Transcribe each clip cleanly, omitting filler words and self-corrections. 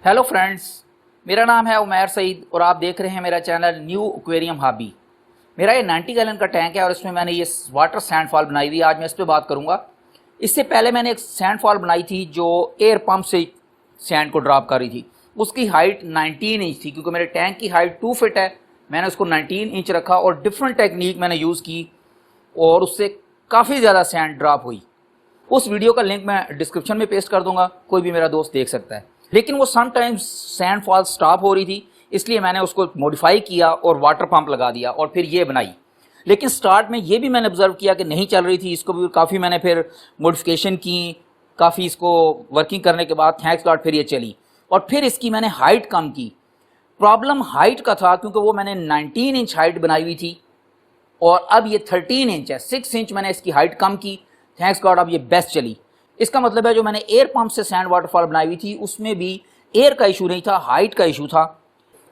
Hello friends, मेरा नाम है उमैर सईद और आप देख रहे हैं मेरा चैनल न्यू एक्वेरियम हॉबी। मेरा ये 90 गैलन का टैंक है और इसमें मैंने ये वाटर सैंडफॉल बनाई हुई है। आज मैं इस पर बात करूंगा। इससे पहले मैंने एक सैंडफॉल बनाई थी जो एयर पंप से सैंड को ड्रॉप कर रही थी। उसकी हाइट 19 इंच थी, क्योंकि मेरे टैंक की हाइट 2 फीट है। मैंने उसको 19 इंच रखा और डिफरेंट टेक्निक मैंने यूज़ की और उससे काफ़ी ज़्यादा सैंड ड्रॉप हुई। उस वीडियो का लिंक मैं डिस्क्रिप्शन में पेस्ट कर दूंगा, कोई भी मेरा दोस्त देख सकता है। लेकिन वो समटाइम्स सैंडफॉल स्टॉप हो रही थी, इसलिए मैंने उसको मॉडिफाई किया और वाटर पंप लगा दिया और फिर ये बनाई। लेकिन स्टार्ट में ये भी मैंने ऑब्जर्व किया कि नहीं चल रही थी। इसको भी काफ़ी मैंने फिर मॉडिफिकेशन की, काफ़ी इसको वर्किंग करने के बाद थैंक्स गॉड फिर ये चली। और फिर इसकी मैंने हाइट कम की। प्रॉब्लम हाइट का था, क्योंकि वो मैंने 19 इंच हाइट बनाई हुई थी और अब ये 13 इंच है। 6 इंच मैंने इसकी हाइट कम की। थैंक्स गॉड अब ये बेस्ट चली। इसका मतलब है जो मैंने एयर पंप से सैंड वाटरफॉल बनाई हुई थी उसमें भी एयर का इशू नहीं था, हाइट का इशू था।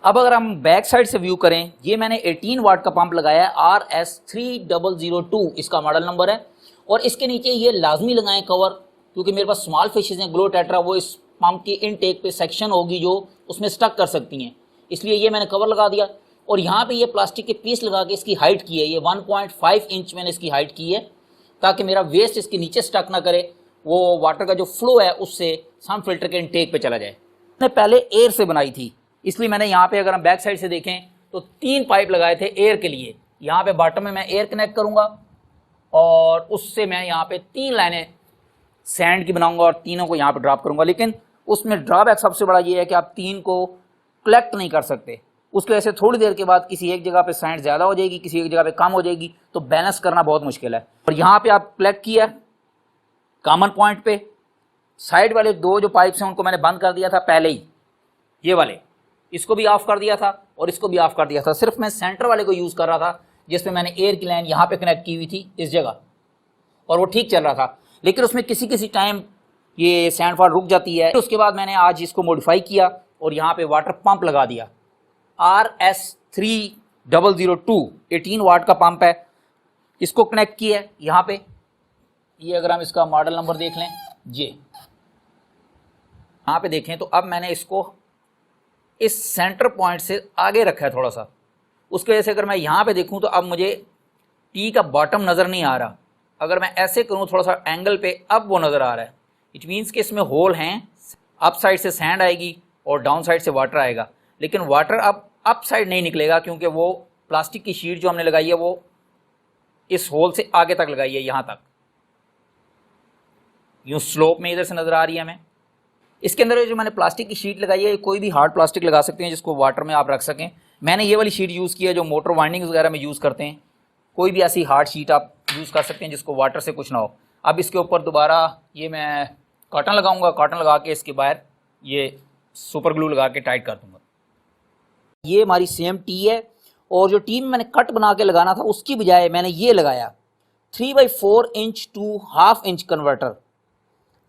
अब अगर हम बैक साइड से व्यू करें, ये मैंने 18 वाट का पंप लगाया है। RS3002 इसका मॉडल नंबर है। और इसके नीचे ये लाजमी लगाएं कवर, क्योंकि मेरे पास स्मॉल फिशेज हैं ग्लो टेट्रा, वो इस पंप की इनटेक पे सेक्शन होगी जो उसमें स्टक कर सकती हैं, इसलिए ये मैंने कवर लगा दिया। और यहाँ पे ये प्लास्टिक के पीस लगा के इसकी हाइट की है, ये 1.5 इंच मैंने इसकी हाइट की है, ताकि मेरा वेस्ट इसके नीचे स्टक ना करे, वो वाटर का जो फ्लो है उससे सम फिल्टर के इनटेक पे चला जाए। मैंने पहले एयर से बनाई थी, इसलिए मैंने यहाँ पे अगर हम बैक साइड से देखें तो 3 पाइप लगाए थे एयर के लिए। यहाँ पे बॉटम में मैं एयर कनेक्ट करूँगा और उससे मैं यहाँ पे 3 लाइनें सैंड की बनाऊँगा और तीनों को यहाँ पे ड्रॉप करूँगा। लेकिन उसमें ड्रॉबैक सबसे बड़ा ये है कि आप 3 को कलेक्ट नहीं कर सकते। उसकी वजह से थोड़ी देर के बाद किसी एक जगह पे सैंड ज़्यादा हो जाएगी, किसी एक जगह पे कम हो जाएगी, तो बैलेंस करना बहुत मुश्किल है। और यहाँ पे आप कलेक्ट किया कॉमन पॉइंट पे। साइड वाले 2 जो पाइप्स हैं उनको मैंने बंद कर दिया था पहले ही, ये वाले, इसको भी ऑफ कर दिया था और इसको भी ऑफ कर दिया था। सिर्फ मैं सेंटर वाले को यूज़ कर रहा था, जिसमें मैंने एयर की लाइन यहाँ पे कनेक्ट की हुई थी इस जगह, और वो ठीक चल रहा था। लेकिन उसमें किसी टाइम ये सैंडफॉल रुक जाती है। उसके बाद मैंने आज इसको मॉडिफाई किया और यहाँ पे वाटर पंप लगा दिया। RS3002 18 वाट का पंप है। इसको कनेक्ट किया है यहाँ पे। ये अगर हम इसका मॉडल नंबर देख लें, ये यहाँ पे देखें तो अब मैंने इसको इस सेंटर पॉइंट से आगे रखा है थोड़ा सा। उसकी वजह से अगर मैं यहाँ पे देखूँ तो अब मुझे टी का बॉटम नज़र नहीं आ रहा। अगर मैं ऐसे करूँ थोड़ा सा एंगल पे, अब वो नज़र आ रहा है। इट मीन्स कि इसमें होल हैं, अप साइड से सैंड आएगी और डाउन साइड से वाटर आएगा। लेकिन वाटर अब अप साइड नहीं निकलेगा, क्योंकि वो प्लास्टिक की शीट जो हमने लगाई है वो इस होल से आगे तक लगाई है, यहाँ तक, यूँ स्लोप में इधर से नज़र आ रही है हमें। इसके अंदर जो मैंने प्लास्टिक की शीट लगाई है, कोई भी हार्ड प्लास्टिक लगा सकते हैं जिसको वाटर में आप रख सकें। मैंने ये वाली शीट यूज़ की है जो मोटर वाइंडिंग्स वगैरह में यूज़ करते हैं। कोई भी ऐसी हार्ड शीट आप यूज़ कर सकते हैं जिसको वाटर से कुछ ना हो। अब इसके ऊपर दोबारा ये मैं कॉटन लगाऊंगा। कॉटन लगा के इसके बाहर ये सुपर ग्लू लगा के टाइट कर दूंगा। ये हमारी सेम टी है, और जो टी में मैंने कट बना के लगाना था उसकी बजाय मैंने ये लगाया 3/4 inch to half inch converter.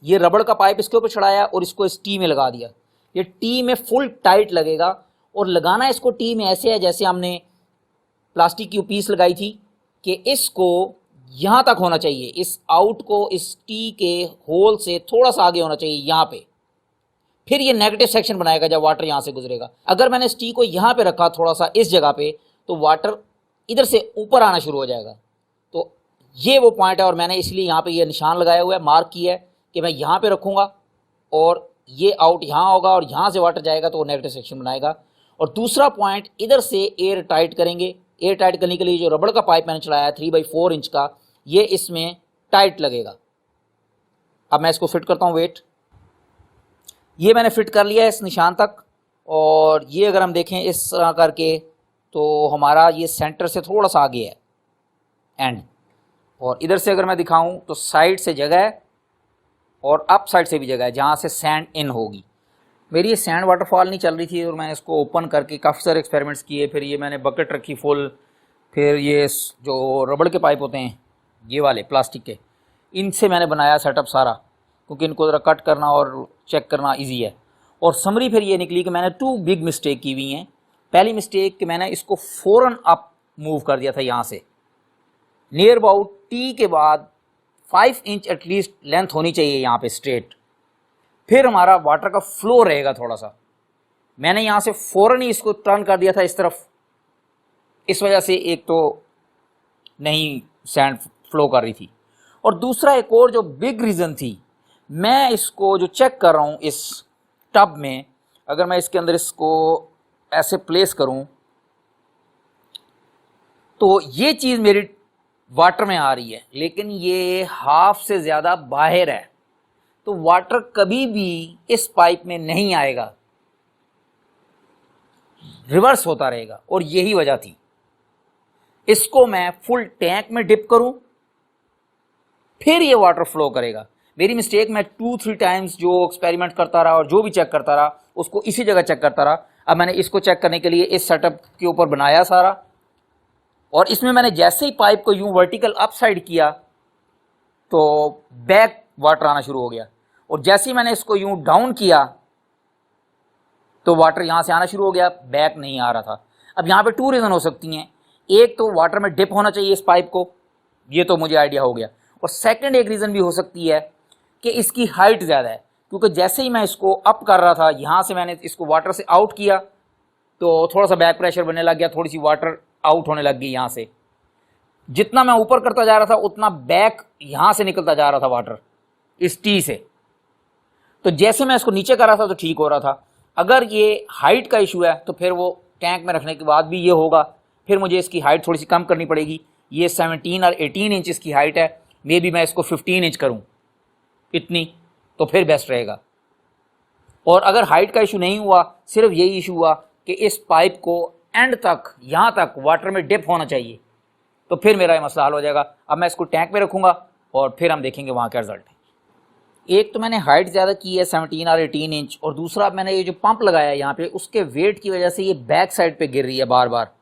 ये रबड़ का पाइप इसके ऊपर चढ़ाया और इसको इस टी में लगा दिया। ये टी में फुल टाइट लगेगा, और लगाना इसको टी में ऐसे है जैसे हमने प्लास्टिक की पीस लगाई थी, कि इसको यहाँ तक होना चाहिए, इस आउट को इस टी के होल से थोड़ा सा आगे होना चाहिए यहाँ पे। फिर ये नेगेटिव सेक्शन बनाएगा जब वाटर यहाँ से गुजरेगा। अगर मैंने इस टी को यहाँ पे रखा थोड़ा सा इस जगह पे, तो वाटर इधर से ऊपर आना शुरू हो जाएगा। तो ये वो पॉइंट है, और मैंने इसलिए यहाँ पे ये निशान लगाया हुआ है, मार्क किया है कि मैं यहाँ पे रखूँगा और ये आउट यहाँ होगा और यहाँ से वाटर जाएगा तो वो नेगेटिव सेक्शन बनाएगा। और दूसरा पॉइंट, इधर से एयर टाइट करेंगे। एयर टाइट करने के लिए जो रबड़ का पाइप मैंने चढ़ाया है 3/4 इंच का, ये इसमें टाइट लगेगा। अब मैं इसको फिट करता हूँ। वेट, ये मैंने फिट कर लिया है इस निशान तक। और ये अगर हम देखें इस तरह करके, तो हमारा ये सेंटर से थोड़ा सा आगे है एंड। और इधर से अगर मैं दिखाऊं तो साइड से जगह है और अप साइड से भी जगह है जहाँ से सैंड इन होगी। मेरी ये सैंड वाटरफॉल नहीं चल रही थी और मैंने इसको ओपन करके काफ़ी सारे एक्सपेरिमेंट्स किए। फिर ये मैंने बकेट रखी फुल। फिर ये जो रबड़ के पाइप होते हैं ये वाले प्लास्टिक के, इनसे मैंने बनाया सेटअप सारा, क्योंकि इनको ज़रा कट करना और चेक करना ईजी है। और समरी फिर ये निकली कि मैंने 2 बिग मिस्टेक की हुई हैं। पहली मिस्टेक कि मैंने इसको फ़ौरन अप मूव कर दिया था यहाँ से, नियर अबाउट टी के बाद 5 इंच एटलीस्ट लेंथ होनी चाहिए यहाँ पे स्ट्रेट। फिर हमारा वाटर का फ्लो रहेगा थोड़ा सा, मैंने यहाँ से फ़ौरन ही इसको टर्न कर दिया था इस तरफ, इस वजह से एक तो नहीं सैंड फ्लो कर रही थी, और दूसरा एक और जो बिग रीज़न थी, मैं इसको जो चेक कर रहा हूँ इस टब में, अगर मैं इसके अंदर इसको ऐसे प्लेस करूँ तो ये चीज़ मेरी वाटर में आ रही है, लेकिन ये हाफ से ज़्यादा बाहर है, तो वाटर कभी भी इस पाइप में नहीं आएगा, रिवर्स होता रहेगा, और यही वजह थी। इसको मैं फुल टैंक में डिप करूं फिर ये वाटर फ्लो करेगा। मेरी मिस्टेक, मैं 2-3 टाइम्स जो एक्सपेरिमेंट करता रहा और जो भी चेक करता रहा उसको इसी जगह चेक करता रहा। अब मैंने इसको चेक करने के लिए इस सेटअप के ऊपर बनाया सारा, और इसमें मैंने जैसे ही पाइप को यूं वर्टिकल अप साइड किया तो बैक वाटर आना शुरू हो गया, और जैसे ही मैंने इसको यूं डाउन किया तो वाटर यहाँ से आना शुरू हो गया, बैक नहीं आ रहा था। अब यहाँ पे 2 रीज़न हो सकती हैं, एक तो वाटर में डिप होना चाहिए इस पाइप को, ये तो मुझे आइडिया हो गया, और सेकंड एक रीज़न भी हो सकती है कि इसकी हाइट ज़्यादा है, क्योंकि जैसे ही मैं इसको अप कर रहा था, यहाँ से मैंने इसको वाटर से आउट किया तो थोड़ा सा बैक प्रेशर बनने लग गया, थोड़ी सी वाटर आउट होने लग गई यहाँ से। जितना मैं ऊपर करता जा रहा था उतना बैक यहाँ से निकलता जा रहा था वाटर इस टी से। तो जैसे मैं इसको नीचे कर रहा था तो ठीक हो रहा था। अगर ये हाइट का इशू है तो फिर वो टैंक में रखने के बाद भी ये होगा, फिर मुझे इसकी हाइट थोड़ी सी कम करनी पड़ेगी। ये 17 और 18 इंच इसकी हाइट है, मे बी मैं इसको 15 इंच करूँ इतनी, तो फिर बेस्ट रहेगा। और अगर हाइट का इशू नहीं हुआ, सिर्फ यही इशू हुआ कि इस पाइप को एंड तक यहाँ तक वाटर में डिप होना चाहिए, तो फिर मेरा ये मसला हल हो जाएगा। अब मैं इसको टैंक में रखूँगा और फिर हम देखेंगे वहाँ क्या रिजल्ट है। एक तो मैंने हाइट ज़्यादा की है 17 और 18 इंच, और दूसरा मैंने ये जो पंप लगाया है यहाँ पे, उसके वेट की वजह से ये बैक साइड पे गिर रही है बार बार।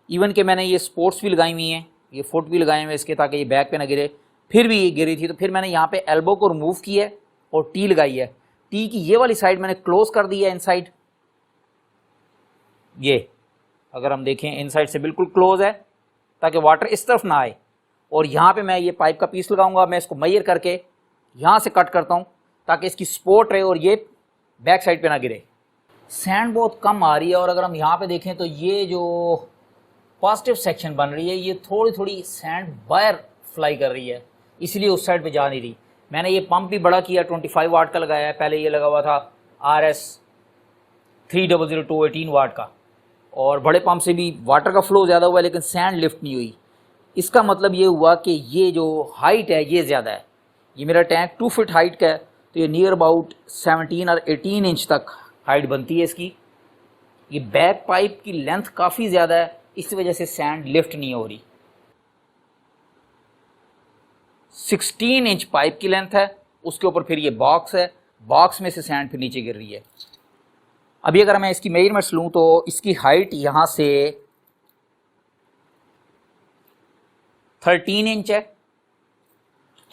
इवन कि मैंने ये स्पोर्ट्स भी लगाई हुई हैं, ये फुट भी लगाए हुए इसके, ताकि ये बैक पे ना गिरे, फिर भी ये गिरी थी। तो फिर मैंने यहाँ पे एल्बो को रिमूव किया है और टी लगाई है। टी की ये वाली साइड मैंने क्लोज कर दी है इनसाइड, ये अगर हम देखें इनसाइड से बिल्कुल क्लोज है, ताकि वाटर इस तरफ ना आए। और यहाँ पे मैं ये पाइप का पीस लगाऊंगा, मैं इसको मेजर करके यहाँ से कट करता हूँ ताकि इसकी सपोर्ट रहे और ये बैक साइड पे ना गिरे। सैंड बहुत कम आ रही है, और अगर हम यहाँ पे देखें तो ये जो पॉजिटिव सेक्शन बन रही है, ये थोड़ी थोड़ी सैंड बाहर फ्लाई कर रही है, इसलिए उस साइड पे जा नहीं रही। मैंने ये पंप भी बड़ा किया, 25 वाट का लगाया है, पहले ये लगा हुआ था RS 3002 18 वाट का, और बड़े पंप से भी वाटर का फ्लो ज़्यादा हुआ है लेकिन सैंड लिफ्ट नहीं हुई। इसका मतलब ये हुआ कि ये जो हाइट है ये ज़्यादा है। ये मेरा टैंक 2 फीट हाइट का है, तो ये नियर अबाउट 17 और 18 इंच तक हाइट बनती है इसकी। ये बैक पाइप की लेंथ काफ़ी ज़्यादा है, इस वजह से सैंड लिफ्ट नहीं हो रही। 16 इंच पाइप की लेंथ है, उसके ऊपर फिर ये बॉक्स है, बॉक्स में से सैंड फिर नीचे गिर रही है। अभी अगर मैं इसकी मेजरमेंट्स लूँ तो इसकी हाइट यहाँ से 13 इंच है,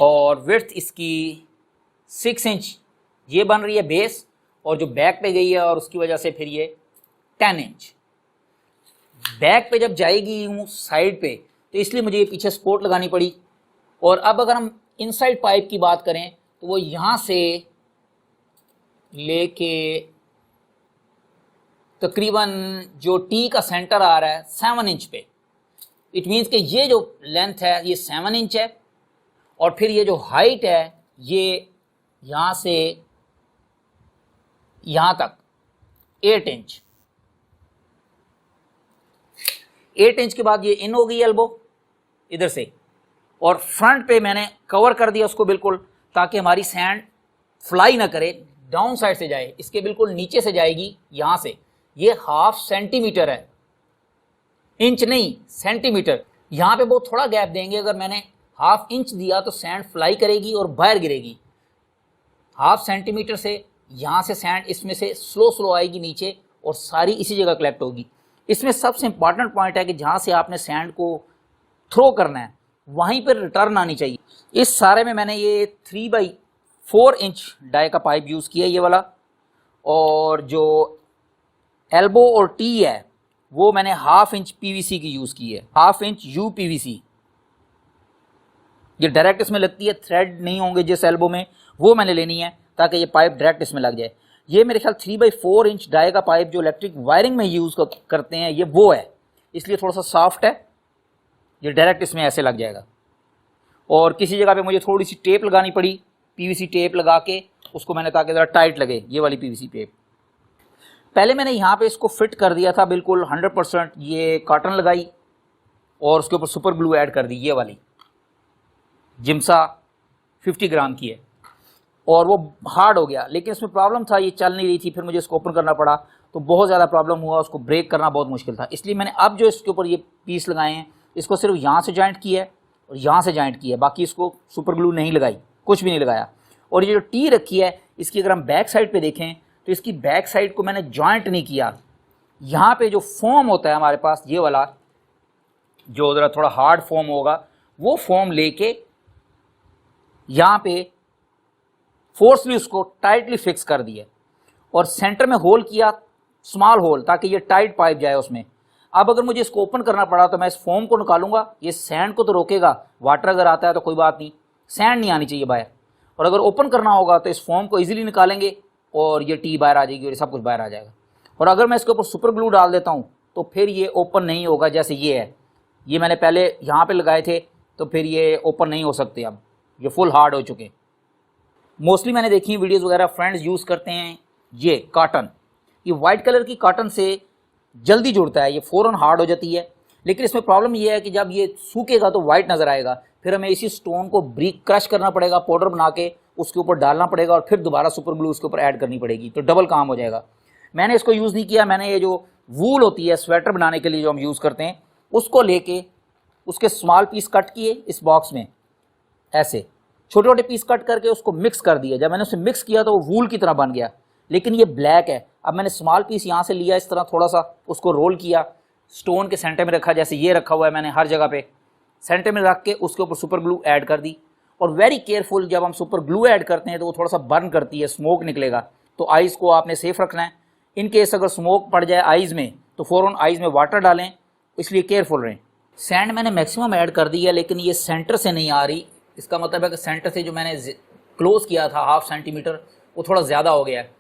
और विड्थ इसकी 6 इंच ये बन रही है बेस, और जो बैक पे गई है और उसकी वजह से फिर ये 10 इंच। बैक पे जब जाएगी यूँ साइड पे, तो इसलिए मुझे ये पीछे सपोर्ट लगानी पड़ी। और अब अगर हम इनसाइड पाइप की बात करें तो वो यहाँ से लेके तकरीबन जो टी का सेंटर आ रहा है 7 इंच पे, इट मीन्स कि ये जो लेंथ है ये 7 इंच है, और फिर ये जो हाइट है ये यहाँ से यहाँ तक 8 इंच। 8 इंच के बाद ये इन हो गई एल्बो इधर से, और फ्रंट पे मैंने कवर कर दिया उसको बिल्कुल, ताकि हमारी सैंड फ्लाई ना करे, डाउन साइड से जाए, इसके बिल्कुल नीचे से जाएगी यहाँ से। ये 1/2 सेंटीमीटर है, इंच नहीं सेंटीमीटर। यहाँ पे बहुत थोड़ा गैप देंगे, अगर मैंने 1/2 इंच दिया तो सैंड फ्लाई करेगी और बाहर गिरेगी। 1/2 सेंटीमीटर से यहाँ से सैंड इसमें से स्लो स्लो आएगी नीचे, और सारी इसी जगह कलेक्ट होगी। इसमें सबसे इंपॉर्टेंट पॉइंट है कि जहाँ से आपने सैंड को थ्रो करना है वहीं पर रिटर्न आनी चाहिए। इस सारे में मैंने ये 3/4 इंच डाई का पाइप यूज़ किया ये वाला, और जो एल्बो और टी है वो मैंने 1/2 इंच PVC की यूज़ की है, 1/2 इंच UPVC। ये डायरेक्ट इसमें लगती है, थ्रेड नहीं होंगे जिस एल्बो में, वो मैंने लेनी है ताकि ये पाइप डायरेक्ट इसमें लग जाए। ये मेरे ख्याल 3/4 इंच डाई का पाइप जो इलेक्ट्रिक वायरिंग में यूज़ करते हैं ये वो है, इसलिए थोड़ा सा सॉफ्ट है, ये डायरेक्ट इसमें ऐसे लग जाएगा। और किसी जगह पे मुझे थोड़ी सी टेप लगानी पड़ी, पीवीसी टेप लगा के उसको मैंने, ताकि ज़रा टाइट लगे, ये वाली पीवीसी टेप। पहले मैंने यहाँ पे इसको फिट कर दिया था बिल्कुल 100%, ये कॉटन लगाई और उसके ऊपर सुपर ग्लू ऐड कर दी, ये वाली जिम्सा 50 ग्राम की है, और वो हार्ड हो गया। लेकिन इसमें प्रॉब्लम था, ये चल नहीं रही थी, फिर मुझे इसको ओपन करना पड़ा तो बहुत ज़्यादा प्रॉब्लम हुआ, उसको ब्रेक करना बहुत मुश्किल था। इसलिए मैंने अब जो इसके ऊपर ये पीस लगाए हैं, इसको सिर्फ यहाँ से जॉइंट किया है और यहाँ से जॉइंट किया है, बाकी इसको सुपर ग्लू नहीं लगाई, कुछ भी नहीं लगाया। और ये जो टी रखी है इसकी अगर हम बैक साइड पे देखें तो इसकी बैक साइड को मैंने जॉइंट नहीं किया। यहाँ पे जो फोम होता है हमारे पास, ये वाला जो ज़रा थोड़ा हार्ड फोम होगा, वो फोम लेके यहाँ पे फोर्सली उसको टाइटली फिक्स कर दिया और सेंटर में होल किया, स्मॉल होल, ताकि ये टाइट पाइप जाए उसमें। अब अगर मुझे इसको ओपन करना पड़ा तो मैं इस फोम को निकालूंगा, ये सैंड को तो रोकेगा, वाटर अगर आता है तो कोई बात नहीं, सैंड नहीं आनी चाहिए बाहर। और अगर ओपन करना होगा तो इस फोम को इजीली निकालेंगे और ये टी बाहर आ जाएगी और ये सब कुछ बाहर आ जाएगा। और अगर मैं इसके ऊपर सुपर ग्लू डाल देता हूँ तो फिर ये ओपन नहीं होगा, जैसे ये है, ये मैंने पहले यहाँ पे लगाए थे तो फिर ये ओपन नहीं हो सकते, अब ये फुल हार्ड हो चुके। मोस्टली मैंने देखी वीडियोज़ वगैरह फ्रेंड्स यूज़ करते हैं ये कॉटन, ये वाइट कलर की कॉटन से जल्दी जुड़ता है, ये फ़ौरन हार्ड हो जाती है। लेकिन इसमें प्रॉब्लम ये है कि जब ये सूखेगा तो वाइट नज़र आएगा, फिर हमें इसी स्टोन को ब्रिक क्रश करना पड़ेगा, पाउडर बना के उसके ऊपर डालना पड़ेगा और फिर दोबारा सुपर ग्लू उसके ऊपर ऐड करनी पड़ेगी, तो डबल काम हो जाएगा। मैंने इसको यूज़ नहीं किया, मैंने ये जो वूल होती है स्वेटर बनाने के लिए जो हम यूज़ करते हैं, उसको लेके उसके स्मॉल पीस कट किए, इस बॉक्स में ऐसे छोटे छोटे पीस कट करके उसको मिक्स कर दिया। जब मैंने उसे मिक्स किया तो वो वूल की तरह बन गया, लेकिन ये ब्लैक है। अब मैंने स्मॉल पीस यहाँ से लिया, इस तरह थोड़ा सा उसको रोल किया, स्टोन के सेंटर में रखा, जैसे ये रखा हुआ है मैंने हर जगह पे, सेंटर में रख के उसके ऊपर सुपर ग्लू ऐड कर दी। और वेरी केयरफुल, जब हम सुपर ग्लू ऐड करते हैं तो वो थोड़ा सा बर्न करती है, स्मोक निकलेगा, तो आइज़ को आपने सेफ रखना है। इन केस अगर स्मोक पड़ जाए आइज़ में तो फ़ौरन आइज़ में वाटर डालें, इसलिए केयरफुल रहें। सैंड मैंने मैक्सिमम ऐड कर दी है, लेकिन ये सेंटर से नहीं आ रही, इसका मतलब है कि सेंटर से जो मैंने क्लोज़ किया था 1/2 सेंटीमीटर, वो थोड़ा ज़्यादा हो गया है,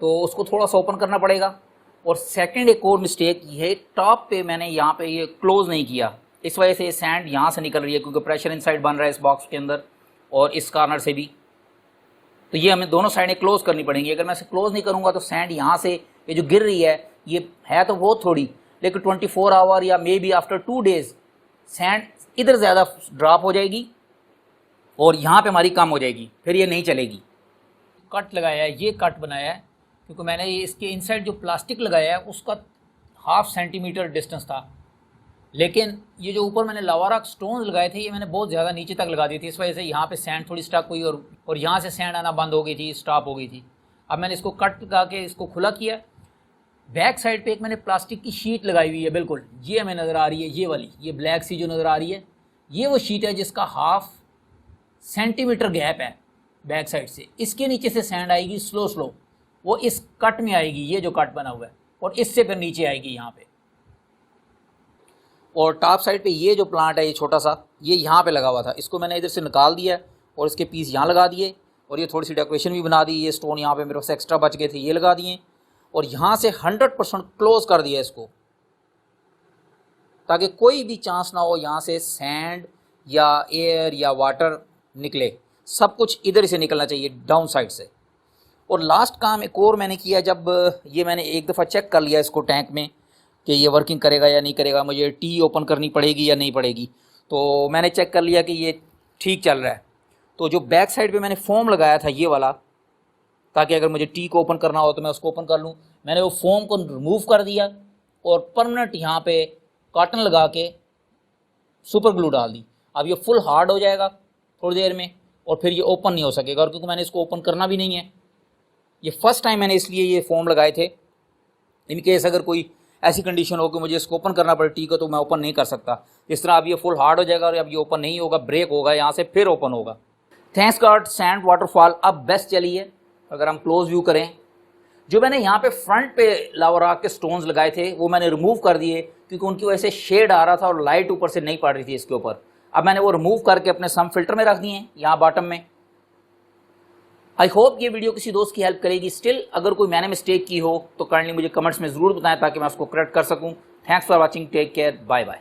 तो उसको थोड़ा सा ओपन करना पड़ेगा। और सेकंड एक और मिस्टेक ये, टॉप पे मैंने यहाँ पे ये क्लोज़ नहीं किया, इस वजह से ये सैंड यहाँ से निकल रही है, क्योंकि प्रेशर इनसाइड बन रहा है इस बॉक्स के अंदर और इस कॉर्नर से भी, तो ये हमें दोनों साइडें क्लोज़ करनी पड़ेंगी। अगर मैं इसे क्लोज़ नहीं करूँगा तो सैंड यहाँ से ये जो गिर रही है, ये है तो बहुत थोड़ी, लेकिन 24 आवर या may be after 2 days sand इधर ज़्यादा ड्रॉप हो जाएगी और यहाँ पे हमारी कम हो जाएगी, फिर ये नहीं चलेगी। कट लगाया है, ये कट बनाया है क्योंकि मैंने ये इसके इनसाइड जो प्लास्टिक लगाया है उसका 1/2 सेंटीमीटर डिस्टेंस था, लेकिन ये जो ऊपर मैंने लावारा स्टोन लगाए थे ये मैंने बहुत ज़्यादा नीचे तक लगा दी थी, इस वजह से यहाँ पे सैंड थोड़ी स्टक हुई और यहाँ से सैंड आना बंद हो गई थी, स्टॉप हो गई थी। अब मैंने इसको कट लगा के इसको खुला किया। बैक साइड पे एक मैंने प्लास्टिक की शीट लगाई हुई है, बिल्कुल ये हमें नज़र आ रही है, ये वाली, ये ब्लैक सी जो नज़र आ रही है, ये वो शीट है जिसका 1/2 सेंटीमीटर गैप है बैक साइड से। इसके नीचे से सैंड आएगी स्लो स्लो, वो इस कट में आएगी, ये जो कट बना हुआ है, और इससे फिर नीचे आएगी यहाँ पे। और टॉप साइड पे ये जो प्लांट है, ये छोटा सा, ये यहाँ पे लगा हुआ था, इसको मैंने इधर से निकाल दिया और इसके पीस यहाँ लगा दिए, और ये थोड़ी सी डेकोरेशन भी बना दी। ये स्टोन यहाँ पे मेरे पास एक्स्ट्रा बच गए थे, ये लगा दिए, और यहाँ से 100% क्लोज कर दिया इसको, ताकि कोई भी चांस ना हो यहाँ से सैंड या एयर या वाटर निकले, सब कुछ इधर से निकलना चाहिए डाउन साइड से। और लास्ट काम एक और मैंने किया, जब ये मैंने एक दफ़ा चेक कर लिया इसको टैंक में कि ये वर्किंग करेगा या नहीं करेगा, मुझे टी ओपन करनी पड़ेगी या नहीं पड़ेगी, तो मैंने चेक कर लिया कि ये ठीक चल रहा है। तो जो बैक साइड पे मैंने फोम लगाया था ये वाला, ताकि अगर मुझे टी को ओपन करना हो तो मैं उसको ओपन कर लूँ, मैंने वो फोम को रिमूव कर दिया और परमानेंट यहाँ पे कॉटन लगा के सुपर ग्लू डाल दी। अब ये फुल हार्ड हो जाएगा थोड़ी देर में और फिर ये ओपन नहीं हो सकेगा, और क्योंकि मैंने इसको ओपन करना भी नहीं है, ये फर्स्ट टाइम मैंने इसलिए ये फोम लगाए थे। इन केस अगर कोई ऐसी कंडीशन हो कि मुझे इसको ओपन करना पड़े टी को, तो मैं ओपन नहीं कर सकता। इस तरह अब ये फुल हार्ड हो जाएगा और अब ये ओपन नहीं होगा, ब्रेक होगा यहाँ से, फिर ओपन होगा। थैंक्स गॉड सैंड वाटरफॉल अब बेस्ट चली है। अगर हम क्लोज व्यू करें, जो मैंने यहाँ पे फ्रंट पे लावा के स्टोन्स लगाए थे वो मैंने रिमूव कर दिए, क्योंकि उनकी वजह से शेड आ रहा था और लाइट ऊपर से नहीं पड़ रही थी इसके ऊपर। अब मैंने वो रिमूव करके अपने सम फिल्टर में रख दिए यहाँ बॉटम में। आई होप ये वीडियो किसी दोस्त की हेल्प करेगी। स्टिल अगर कोई मैंने मिस्टेक की हो तो काइंडली मुझे कमेंट्स में ज़रूर बताएं ताकि मैं उसको करेक्ट कर सकूं। Thanks for watching, take care, bye bye.